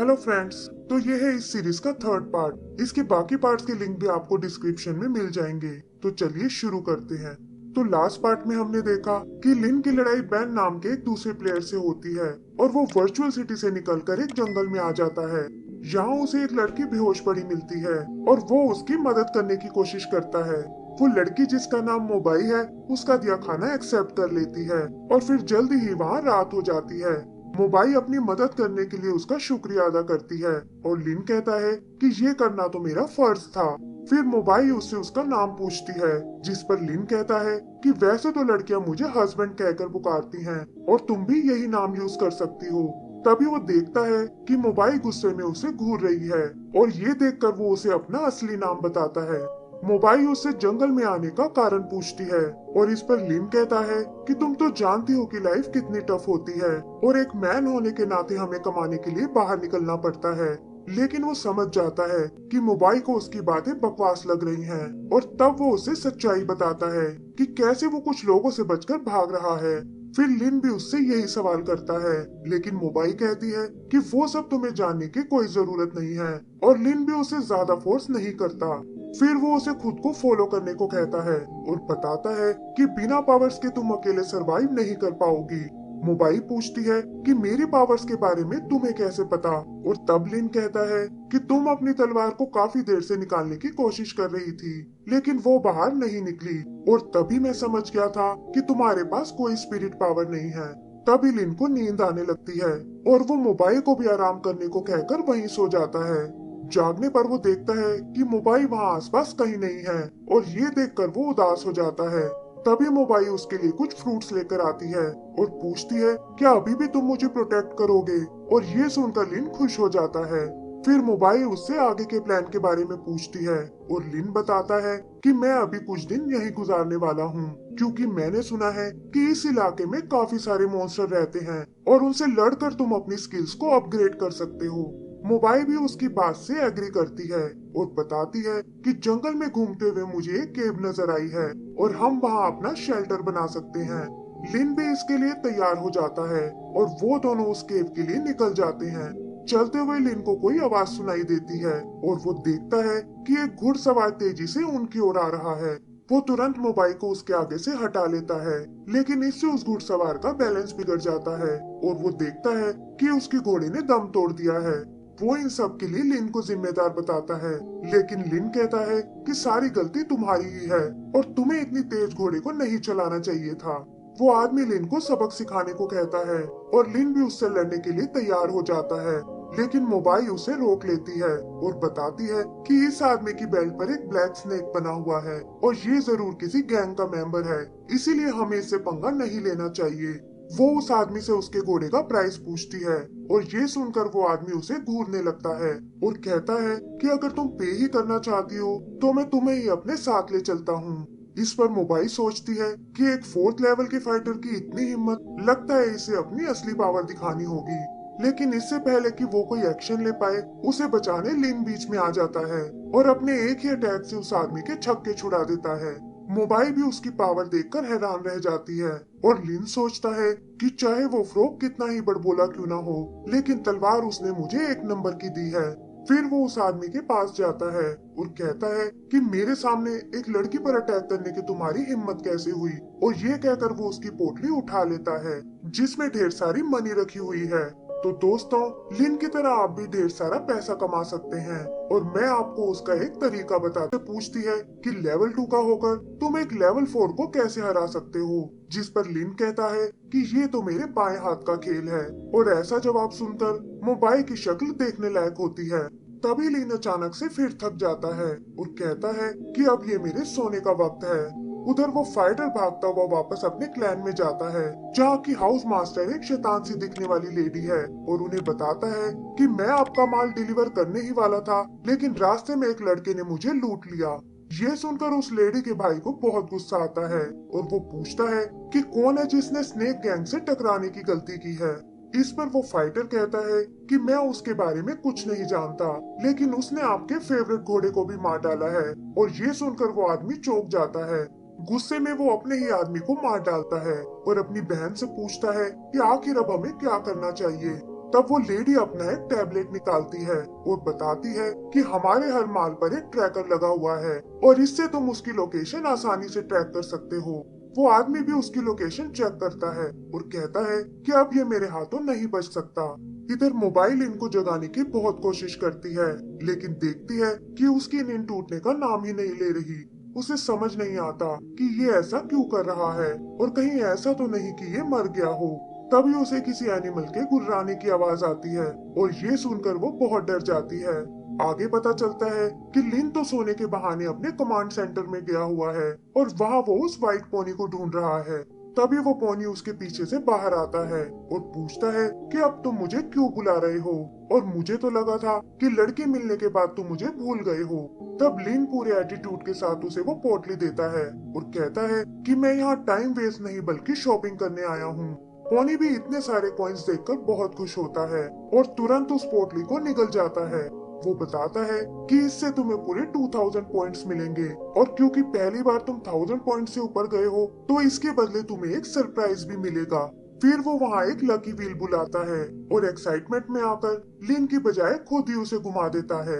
Hello friends, तो ये है इस सीरीज का थर्ड पार्ट। इसके बाकी पार्ट्स के लिंक भी आपको डिस्क्रिप्शन में मिल जाएंगे। तो चलिए शुरू करते हैं। तो लास्ट पार्ट में हमने देखा कि लिन की लड़ाई बैन नाम के एक दूसरे प्लेयर से होती है और वो वर्चुअल सिटी से निकलकर एक जंगल में आ जाता है। यहाँ उसे एक लड़की बेहोश पड़ी मिलती है और वो उसकी मदद करने की कोशिश करता है। वो लड़की जिसका नाम मोबाई है उसका दिया खाना एक्सेप्ट कर लेती है और फिर जल्दी ही वहाँ रात हो जाती है। मोबाई अपनी मदद करने के लिए उसका शुक्रिया अदा करती है और लिन कहता है कि ये करना तो मेरा फर्ज था। फिर मोबाई उससे उसका नाम पूछती है, जिस पर लिन कहता है कि वैसे तो लड़कियां मुझे हस्बैंड कहकर पुकारती हैं और तुम भी यही नाम यूज कर सकती हो। तभी वो देखता है कि मोबाई गुस्से में उसे घूर रही है और ये देखकर वो उसे अपना असली नाम बताता है। मोबाई उससे जंगल में आने का कारण पूछती है और इस पर लिन कहता है कि तुम तो जानती हो कि लाइफ कितनी टफ होती है और एक मैन होने के नाते हमें कमाने के लिए बाहर निकलना पड़ता है। लेकिन वो समझ जाता है कि मोबाई को उसकी बातें बकवास लग रही हैं और तब वो उसे सच्चाई बताता है कि कैसे वो कुछ लोगों से बचकर भाग रहा है। फिर लिन भी उससे यही सवाल करता है, लेकिन मोबाई कहती है कि वो सब तुम्हें जानने की कोई जरूरत नहीं है और लिन भी उसे ज्यादा फोर्स नहीं करता। फिर वो उसे खुद को फॉलो करने को कहता है और बताता है कि बिना पावर्स के तुम अकेले सरवाइव नहीं कर पाओगी। मोबाई पूछती है कि मेरी पावर्स के बारे में तुम्हें कैसे पता, और तब लिन कहता है कि तुम अपनी तलवार को काफी देर से निकालने की कोशिश कर रही थी लेकिन वो बाहर नहीं निकली और तभी मैं समझ गया था कि तुम्हारे पास कोई स्पिरिट पावर नहीं है। तभी लिन को नींद आने लगती है और वो मोबाई को भी आराम करने को कहकर वहीं सो जाता है। जागने पर वो देखता है कि मोबाई वहाँ आसपास कहीं नहीं है और ये देखकर वो उदास हो जाता है। तभी मोबाई उसके लिए कुछ फ्रूट्स लेकर आती है और पूछती है क्या अभी भी तुम मुझे प्रोटेक्ट करोगे, और ये सुनकर लिन खुश हो जाता है। फिर मोबाई उससे आगे के प्लान के बारे में पूछती है और लिन बताता है कि मैं अभी कुछ दिन यहीं गुजारने वाला हूँ क्योंकि मैंने सुना है कि इस इलाके में काफी सारे मॉन्स्टर रहते हैं और उनसे लड़कर तुम अपनी स्किल्स को अपग्रेड कर सकते हो। मोबाइल भी उसकी बात से एग्री करती है और बताती है कि जंगल में घूमते हुए मुझे एक केव नजर आई है और हम वहाँ अपना शेल्टर बना सकते हैं। लिन भी इसके लिए तैयार हो जाता है और वो दोनों उस केव के लिए निकल जाते हैं। चलते हुए लिन को कोई आवाज सुनाई देती है और वो देखता है कि एक घुड़सवार तेजी से उनकी ओर आ रहा है। वो तुरंत मोबाइल को उसके आगे से हटा लेता है, लेकिन इससे उस घुड़सवार का बैलेंस बिगड़ जाता है और वो देखता है कि उसके घोड़े ने दम तोड़ दिया है। वो इन सब के लिए लिन को जिम्मेदार बताता है, लेकिन लिन कहता है कि सारी गलती तुम्हारी ही है और तुम्हें इतनी तेज घोड़े को नहीं चलाना चाहिए था। वो आदमी लिन को सबक सिखाने को कहता है और लिन भी उससे लड़ने के लिए तैयार हो जाता है, लेकिन मोबाई उसे रोक लेती है और बताती है कि इस आदमी की बेल्ट पर एक ब्लैक स्नेक बना हुआ है और ये जरूर किसी गैंग का मेंबर है, इसीलिए हमें इससे पंगा नहीं लेना चाहिए। वो उस आदमी से उसके घोड़े का प्राइस पूछती है और ये सुनकर वो आदमी उसे घूरने लगता है और कहता है कि अगर तुम पे ही करना चाहती हो तो मैं तुम्हें ही अपने साथ ले चलता हूँ। इस पर मोबाई सोचती है कि एक 4th लेवल के फाइटर की इतनी हिम्मत, लगता है इसे अपनी असली पावर दिखानी होगी। लेकिन इससे पहले कि वो कोई एक्शन ले पाए उसे बचाने लिन बीच में आ जाता है और अपने एक ही अटैक से उस आदमी के छक्के छुड़ा देता है। मोबाइल भी उसकी पावर देखकर हैरान रह जाती है और लिन सोचता है कि चाहे वो फ्रॉग कितना ही बड़बोला क्यों ना हो, लेकिन तलवार उसने मुझे एक नंबर की दी है। फिर वो उस आदमी के पास जाता है और कहता है कि मेरे सामने एक लड़की पर अटैक करने की तुम्हारी हिम्मत कैसे हुई, और ये कहकर वो उसकी पोटली उठा लेता है जिसमें ढेर सारी मनी रखी हुई है। तो दोस्तों, लिन की तरह आप भी ढेर सारा पैसा कमा सकते हैं और मैं आपको उसका एक तरीका बताते। पूछती है कि लेवल 2 का होकर तुम एक लेवल 4 को कैसे हरा सकते हो, जिस पर लिन कहता है कि ये तो मेरे बाएं हाथ का खेल है, और ऐसा जवाब सुनकर मोबाइल की शक्ल देखने लायक होती है। तभी लिन अचानक से फिर थक जाता है और कहता है कि अब ये मेरे सोने का वक्त है। उधर वो फाइटर भागता हुआ वापस अपने क्लैन में जाता है जहाँ की हाउस मास्टर एक शैतान सी दिखने वाली लेडी है और उन्हें बताता है कि मैं आपका माल डिलीवर करने ही वाला था, लेकिन रास्ते में एक लड़के ने मुझे लूट लिया। ये सुनकर उस लेडी के भाई को बहुत गुस्सा आता है और वो पूछता है कि कौन है जिसने स्नेक गैंग से टकराने की गलती की है। इस पर वो फाइटर कहता है कि मैं उसके बारे में कुछ नहीं जानता, लेकिन उसने आपके फेवरेट घोड़े को भी मार डाला है, और ये सुनकर वो आदमी चौंक जाता है। गुस्से में वो अपने ही आदमी को मार डालता है और अपनी बहन से पूछता है कि आखिर अब हमें क्या करना चाहिए। तब वो लेडी अपना एक टैबलेट निकालती है और बताती है कि हमारे हर माल पर एक ट्रैकर लगा हुआ है और इससे तुम उसकी लोकेशन आसानी से ट्रैक कर सकते हो। वो आदमी भी उसकी लोकेशन चेक करता है और कहता है कि अब ये मेरे हाथों नहीं बच सकता। इधर मोबाइल इनको जगाने की बहुत कोशिश करती है, लेकिन देखती है कि उसकी नींद टूटने का नाम ही नहीं ले रही। उसे समझ नहीं आता कि ये ऐसा क्यों कर रहा है और कहीं ऐसा तो नहीं कि ये मर गया हो। तभी उसे किसी एनिमल के गुर्राने की आवाज आती है और ये सुनकर वो बहुत डर जाती है। आगे पता चलता है कि लिन तो सोने के बहाने अपने कमांड सेंटर में गया हुआ है और वहाँ वो उस व्हाइट पोनी को ढूंढ रहा है। तभी वो पोनी उसके पीछे से बाहर आता है और पूछता है कि अब तुम मुझे क्यों बुला रहे हो, और मुझे तो लगा था कि लड़की मिलने के बाद तुम मुझे भूल गए हो। तब लिन पूरे एटीट्यूड के साथ उसे वो पोटली देता है और कहता है कि मैं यहाँ टाइम वेस्ट नहीं बल्कि शॉपिंग करने आया हूँ। पोनी भी इतने सारे कॉइन्स देखकर बहुत खुश होता है और तुरंत उस पोटली को निगल जाता है। वो बताता है कि इससे तुम्हें पूरे 2000 पॉइंट्स मिलेंगे और क्योंकि पहली बार तुम 1000 पॉइंट से ऊपर गए हो तो इसके बदले तुम्हें एक सरप्राइज भी मिलेगा। फिर वो वहाँ एक लकी व्हील बुलाता है और एक्साइटमेंट में आकर लिन की बजाय खुद ही उसे घुमा देता है।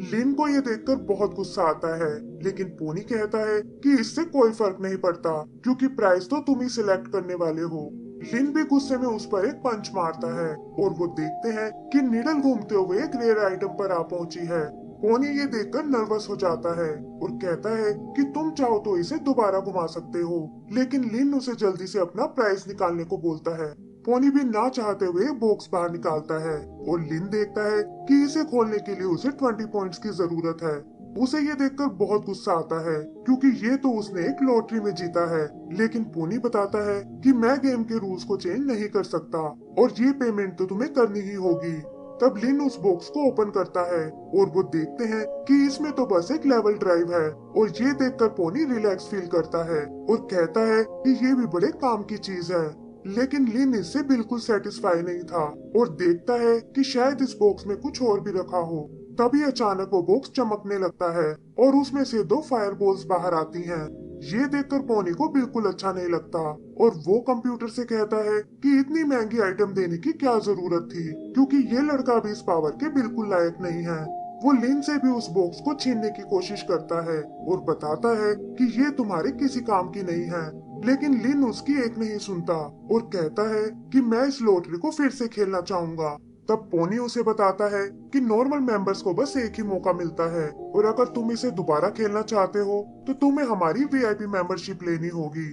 लिन को ये देखकर बहुत गुस्सा आता है, लेकिन पोनी कहता है कि इससे कोई फर्क नहीं पड़ता क्योंकि प्राइस तो तुम ही सिलेक्ट करने वाले हो। लिन भी गुस्से में उस पर एक पंच मारता है और वो देखते हैं कि नीडल घूमते हुए एक रेयर आइटम पर आ पहुंची है। पोनी ये देखकर नर्वस हो जाता है और कहता है कि तुम चाहो तो इसे दोबारा घुमा सकते हो, लेकिन लिन उसे जल्दी से अपना प्राइस निकालने को बोलता है। पोनी भी ना चाहते हुए बॉक्स बाहर निकालता है और लिन देखता है कि इसे खोलने के लिए उसे 20 पॉइंट्स की जरूरत है। उसे ये देखकर बहुत गुस्सा आता है क्योंकि ये तो उसने एक लॉटरी में जीता है, लेकिन पोनी बताता है कि मैं गेम के रूल्स को चेंज नहीं कर सकता और ये पेमेंट तो तुम्हें करनी ही होगी। तब लिन उस बॉक्स को ओपन करता है और वो देखते हैं कि इसमें तो बस एक लेवल ड्राइव है और ये देखकर पोनी रिलैक्स फील करता है और कहता है कि ये भी बड़े काम की चीज है। लेकिन लिन इससे बिल्कुल सेटिस्फाई नहीं था और देखता है कि शायद इस बॉक्स में कुछ और भी रखा हो। तभी अचानक वो बॉक्स चमकने लगता है और उसमें से 2 फायरबॉल्स बाहर आती हैं। ये देखकर पोनी को बिल्कुल अच्छा नहीं लगता और वो कंप्यूटर से कहता है कि इतनी महंगी आइटम देने की क्या जरूरत थी, क्योंकि ये लड़का भी इस पावर के बिल्कुल लायक नहीं है। वो लिन से भी उस बॉक्स को छीनने की कोशिश करता है और बताता है कि ये तुम्हारे किसी काम की नहीं है, लेकिन लिन उसकी एक नहीं सुनता और कहता है कि मैं इस लॉटरी को फिर से खेलना चाहूंगा। तब पोनी उसे बताता है कि नॉर्मल मेंबर्स को बस एक ही मौका मिलता है और अगर तुम इसे दोबारा खेलना चाहते हो तो तुम्हें हमारी वीआईपी मेंबरशिप लेनी होगी।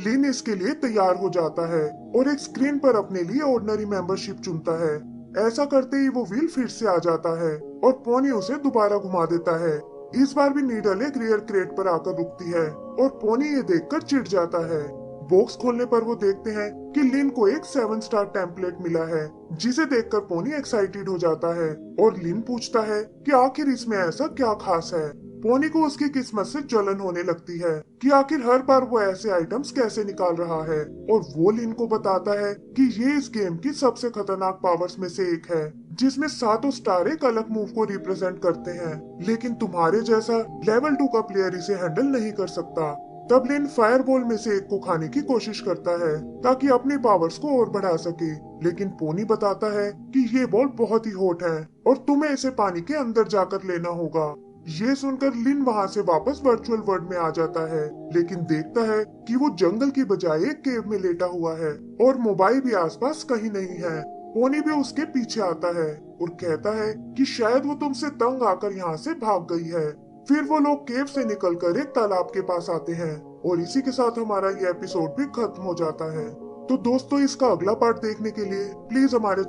लिन इसके लिए तैयार हो जाता है और एक स्क्रीन पर अपने लिए ऑर्डिनरी मेंबरशिप चुनता है। ऐसा करते ही वो व्हील फिर से आ जाता है और पोनी उसे दोबारा घुमा देता है। इस बार भी नीडल एक रेयर क्रेट पर आकर रुकती है और पोनी ये देखकर चिढ़ जाता है। बॉक्स खोलने पर वो देखते हैं कि लिन को एक 7 स्टार टेम्पलेट मिला है, जिसे देखकर पोनी एक्साइटेड हो जाता है और लिन पूछता है कि आखिर इसमें ऐसा क्या खास है। पोनी को उसकी किस्मत से जलन होने लगती है कि आखिर हर बार वो ऐसे आइटम्स कैसे निकाल रहा है और वो लिन को बताता है कि ये इस गेम की सबसे खतरनाक पावर्स में से एक है, जिसमें 7 स्टार एक अलग मूव को रिप्रेजेंट करते हैं, लेकिन तुम्हारे जैसा लेवल 2 का प्लेयर इसे हैंडल नहीं कर सकता। तब लिन फायरबॉल में से एक को खाने की कोशिश करता है ताकि अपनी पावर्स को और बढ़ा सके, लेकिन पोनी बताता है कि ये बॉल बहुत ही हॉट है और तुम्हें इसे पानी के अंदर जाकर लेना होगा। ये सुनकर लिन वहाँ से वापस वर्चुअल वर्ल्ड में आ जाता है, लेकिन देखता है कि वो जंगल की बजाय एक केव में लेटा हुआ है और मोबाइल भी आसपास कहीं नहीं है। पोनी भी उसके पीछे आता है और कहता है कि शायद वो तुमसे तंग आकर यहाँ से भाग गई है। फिर वो लोग केव से निकलकर एक तालाब के पास आते हैं और इसी के साथ हमारा ये एपिसोड भी खत्म हो जाता है। तो दोस्तों, इसका अगला पार्ट देखने के लिए प्लीज हमारे